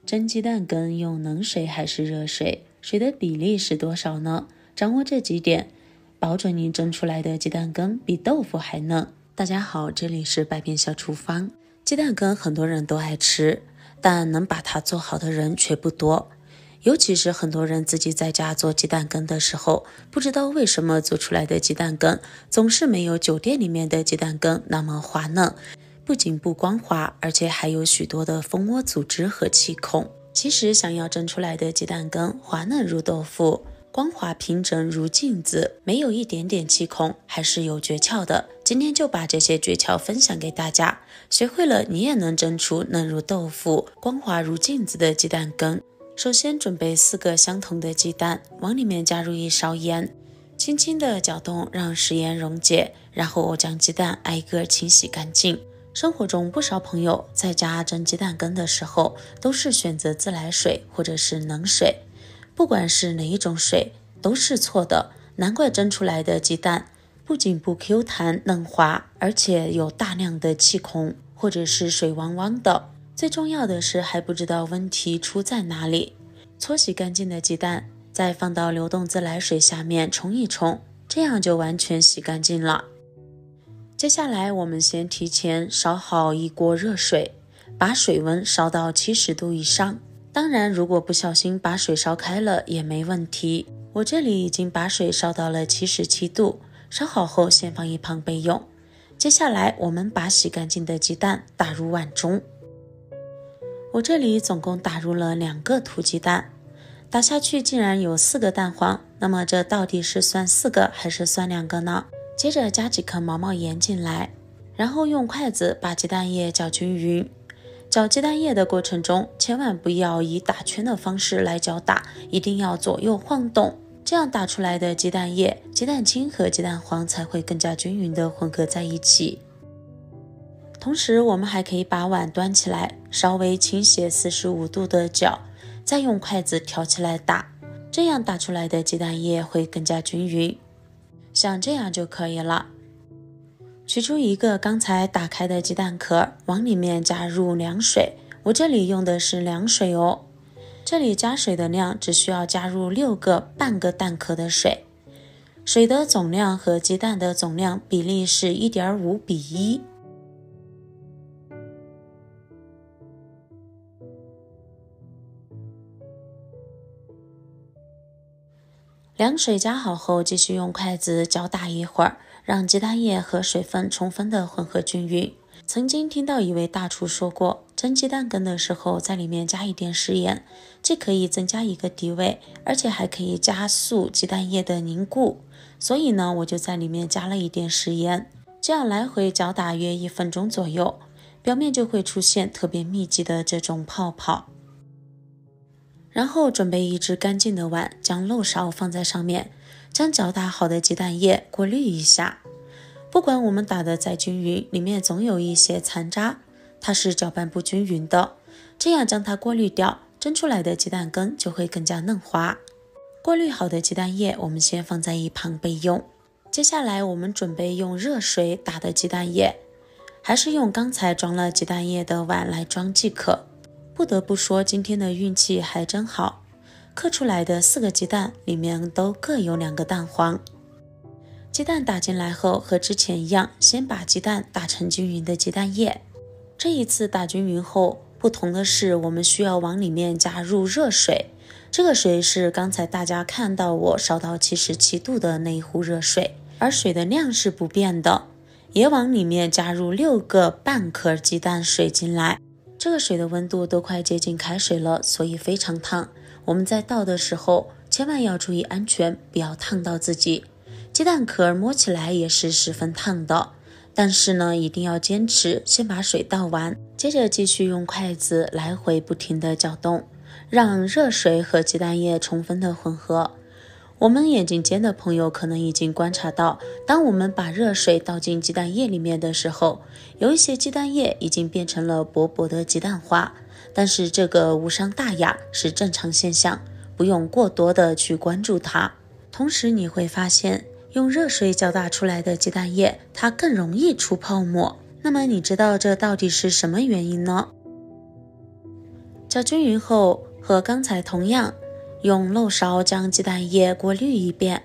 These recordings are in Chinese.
蒸鸡蛋羹用冷水还是热水？水的比例是多少呢？掌握这几点，保准你蒸出来的鸡蛋羹比豆腐还嫩。大家好，这里是百变小厨房。鸡蛋羹很多人都爱吃，但能把它做好的人却不多。尤其是很多人自己在家做鸡蛋羹的时候，不知道为什么做出来的鸡蛋羹总是没有酒店里面的鸡蛋羹那么滑嫩，不仅不光滑，而且还有许多的蜂窝组织和气孔。其实想要蒸出来的鸡蛋羹滑嫩如豆腐，光滑平整如镜子，没有一点点气孔，还是有诀窍的。今天就把这些诀窍分享给大家，学会了你也能蒸出嫩如豆腐、光滑如镜子的鸡蛋羹。首先准备4个相同的鸡蛋，往里面加入1勺盐，轻轻的搅动，让食盐溶解，然后将鸡蛋挨个清洗干净。生活中不少朋友在家蒸鸡蛋羹的时候，都是选择自来水或者是冷水，不管是哪一种水都是错的，难怪蒸出来的鸡蛋不仅不 Q 弹嫩滑，而且有大量的气孔或者是水汪汪的。最重要的是还不知道问题出在哪里。搓洗干净的鸡蛋再放到流动自来水下面冲一冲，这样就完全洗干净了。接下来我们先提前烧好一锅热水，把水温烧到70度以上。当然如果不小心把水烧开了也没问题，我这里已经把水烧到了77度，烧好后先放一旁备用。接下来我们把洗干净的鸡蛋打入碗中，我这里总共打入了2个土鸡蛋，打下去竟然有4个蛋黄，那么这到底是算4个还是算2个呢？接着加几颗毛毛盐进来，然后用筷子把鸡蛋液搅均匀。搅鸡蛋液的过程中，千万不要以打圈的方式来搅打，一定要左右晃动，这样打出来的鸡蛋液、鸡蛋清和鸡蛋黄才会更加均匀的混合在一起。同时我们还可以把碗端起来，稍微倾斜45度的搅，再用筷子挑起来打，这样打出来的鸡蛋液会更加均匀，像这样就可以了。取出一个刚才打开的鸡蛋壳，往里面加入凉水，我这里用的是凉水哦。这里加水的量只需要加入6个半个蛋壳的水，水的总量和鸡蛋的总量比例是 1.5比1。凉水加好后，继续用筷子搅打一会儿，让鸡蛋液和水分充分的混合均匀。曾经听到一位大厨说过，蒸鸡蛋羹的时候在里面加一点食盐，既可以增加一个底味，而且还可以加速鸡蛋液的凝固。所以呢，我就在里面加了一点食盐，这样来回搅打约1分钟左右，表面就会出现特别密集的这种泡泡。然后准备一只干净的碗，将漏勺放在上面，将搅打好的鸡蛋液过滤一下。不管我们打得再均匀，里面总有一些残渣，它是搅拌不均匀的，这样将它过滤掉，蒸出来的鸡蛋羹就会更加嫩滑。过滤好的鸡蛋液我们先放在一旁备用。接下来我们准备用热水打的鸡蛋液，还是用刚才装了鸡蛋液的碗来装即可。不得不说，今天的运气还真好，刻出来的4个鸡蛋里面都各有2个蛋黄。鸡蛋打进来后和之前一样，先把鸡蛋打成均匀的鸡蛋液。这一次打均匀后，不同的是我们需要往里面加入热水，这个水是刚才大家看到我烧到77度的那一壶热水，而水的量是不变的，也往里面加入6个半颗鸡蛋水进来。这个水的温度都快接近开水了，所以非常烫。我们在倒的时候千万要注意安全，不要烫到自己。鸡蛋壳摸起来也是十分烫的，但是呢一定要坚持，先把水倒完，接着继续用筷子来回不停地搅动，让热水和鸡蛋液充分的混合。我们眼睛尖的朋友可能已经观察到，当我们把热水倒进鸡蛋液里面的时候，有一些鸡蛋液已经变成了薄薄的鸡蛋花，但是这个无伤大雅，是正常现象，不用过多的去关注它。同时你会发现，用热水搅打出来的鸡蛋液，它更容易出泡沫。那么你知道这到底是什么原因呢？搅均匀后，和刚才同样，用漏勺将鸡蛋液过滤一遍。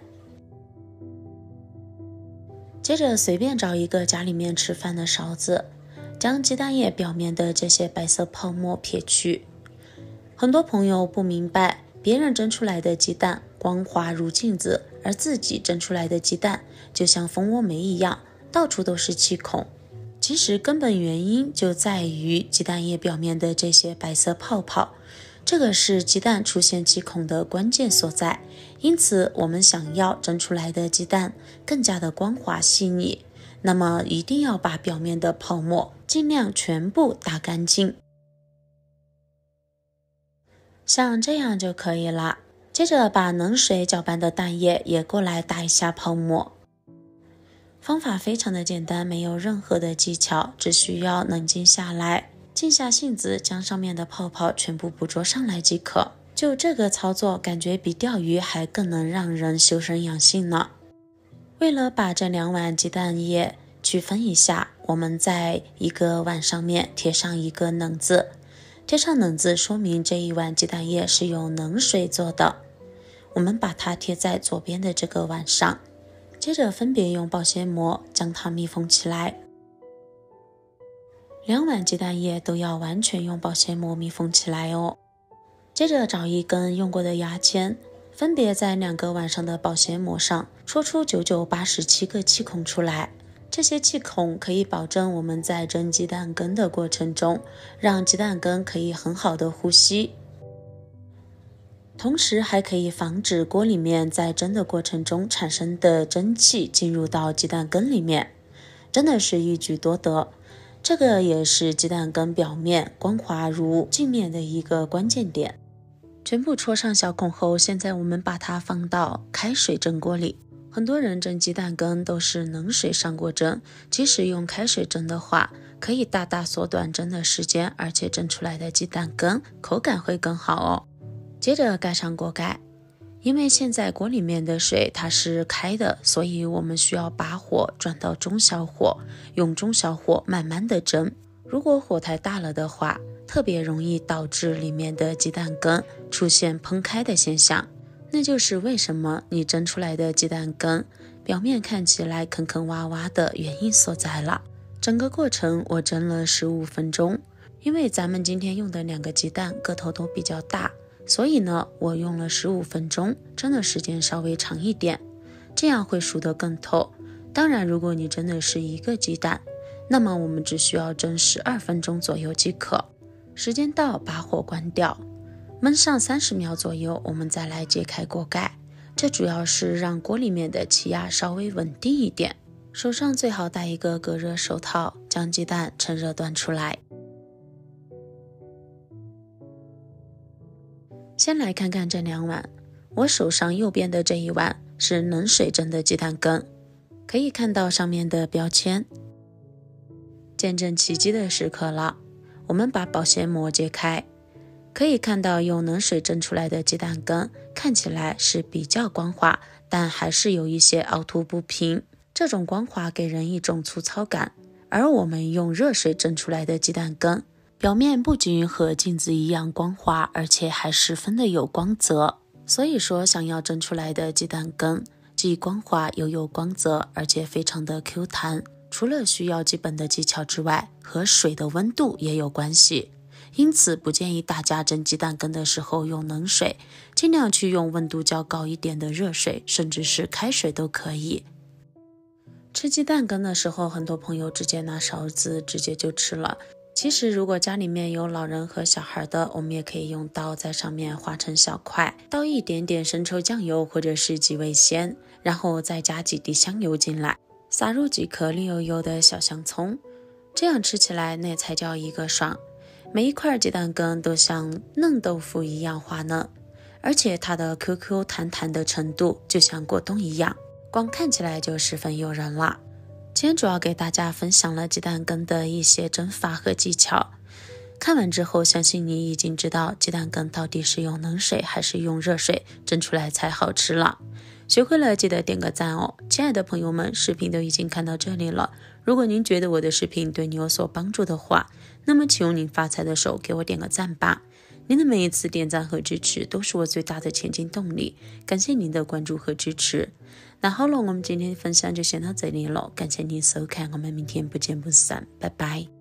接着随便找一个家里面吃饭的勺子，将鸡蛋液表面的这些白色泡沫撇去。很多朋友不明白，别人蒸出来的鸡蛋光滑如镜子，而自己蒸出来的鸡蛋就像蜂窝煤一样，到处都是气孔。其实根本原因就在于鸡蛋液表面的这些白色泡泡，这个是鸡蛋出现气孔的关键所在。因此我们想要蒸出来的鸡蛋更加的光滑细腻，那么一定要把表面的泡沫尽量全部打干净，像这样就可以了。接着把冷水搅拌的蛋液也过来打一下泡沫。方法非常的简单，没有任何的技巧，只需要冷静下来，静下心子，将上面的泡泡全部捕捉上来即可。就这个操作，感觉比钓鱼还更能让人修身养性呢。为了把这2碗鸡蛋液区分一下，我们在一个碗上面贴上一个冷字，贴上冷字说明这一碗鸡蛋液是用冷水做的。我们把它贴在左边的这个碗上，接着分别用保鲜膜将它密封起来。2碗鸡蛋液都要完全用保鲜膜密封起来哦。接着找一根用过的牙签，分别在2个碗上的保鲜膜上戳出9987个气孔出来。这些气孔可以保证我们在蒸鸡蛋羹的过程中，让鸡蛋羹可以很好的呼吸，同时还可以防止锅里面在蒸的过程中产生的蒸汽进入到鸡蛋羹里面，真的是一举多得。这个也是鸡蛋羹表面光滑如镜面的一个关键点。全部戳上小孔后，现在我们把它放到开水蒸锅里。很多人蒸鸡蛋羹都是冷水上锅蒸，即使用开水蒸的话，可以大大缩短蒸的时间，而且蒸出来的鸡蛋羹口感会更好哦。接着盖上锅盖，因为现在锅里面的水它是开的，所以我们需要把火转到中小火，用中小火慢慢的蒸。如果火太大了的话，特别容易导致里面的鸡蛋羹出现喷开的现象，那就是为什么你蒸出来的鸡蛋羹表面看起来坑坑洼洼的原因所在了。整个过程我蒸了15分钟，因为咱们今天用的2个鸡蛋个头都比较大，所以呢我用了15分钟，蒸的时间稍微长一点，这样会熟得更透。当然如果你蒸的是1个鸡蛋，那么我们只需要蒸12分钟左右即可。时间到，把火关掉，焖上30秒左右，我们再来揭开锅盖。这主要是让锅里面的气压稍微稳定一点。手上最好戴一个隔热手套，将鸡蛋趁热端出来。先来看看这2碗，我手上右边的这一碗是冷水蒸的鸡蛋羹，可以看到上面的标签。见证奇迹的时刻了，我们把保鲜膜揭开，可以看到用冷水蒸出来的鸡蛋羹看起来是比较光滑，但还是有一些凹凸不平，这种光滑给人一种粗糙感。而我们用热水蒸出来的鸡蛋羹，表面不仅和镜子一样光滑，而且还十分的有光泽。所以说想要蒸出来的鸡蛋羹既光滑又有光泽，而且非常的 Q 弹，除了需要基本的技巧之外，和水的温度也有关系。因此不建议大家蒸鸡蛋羹的时候用冷水，尽量去用温度较高一点的热水，甚至是开水都可以。吃鸡蛋羹的时候，很多朋友直接拿勺子直接就吃了。其实如果家里面有老人和小孩的，我们也可以用刀在上面划成小块，倒一点点生抽酱油或者是几味鲜，然后再加几滴香油进来，撒入几颗绿油油的小香葱，这样吃起来那才叫一个爽。每一块鸡蛋羹都像嫩豆腐一样滑嫩，而且它的 QQ 弹弹的程度就像果冻一样，光看起来就十分诱人了。今天主要给大家分享了鸡蛋羹的一些蒸法和技巧，看完之后相信你已经知道鸡蛋羹到底是用冷水还是用热水蒸出来才好吃了。学会了记得点个赞哦。亲爱的朋友们，视频都已经看到这里了，如果您觉得我的视频对你有所帮助的话，那么请用您发财的手给我点个赞吧。您的每一次点赞和支持都是我最大的前进动力，感谢您的关注和支持。那好了，我们今天的分享就先到这里了，感谢您收看，我们明天不见不散，拜拜。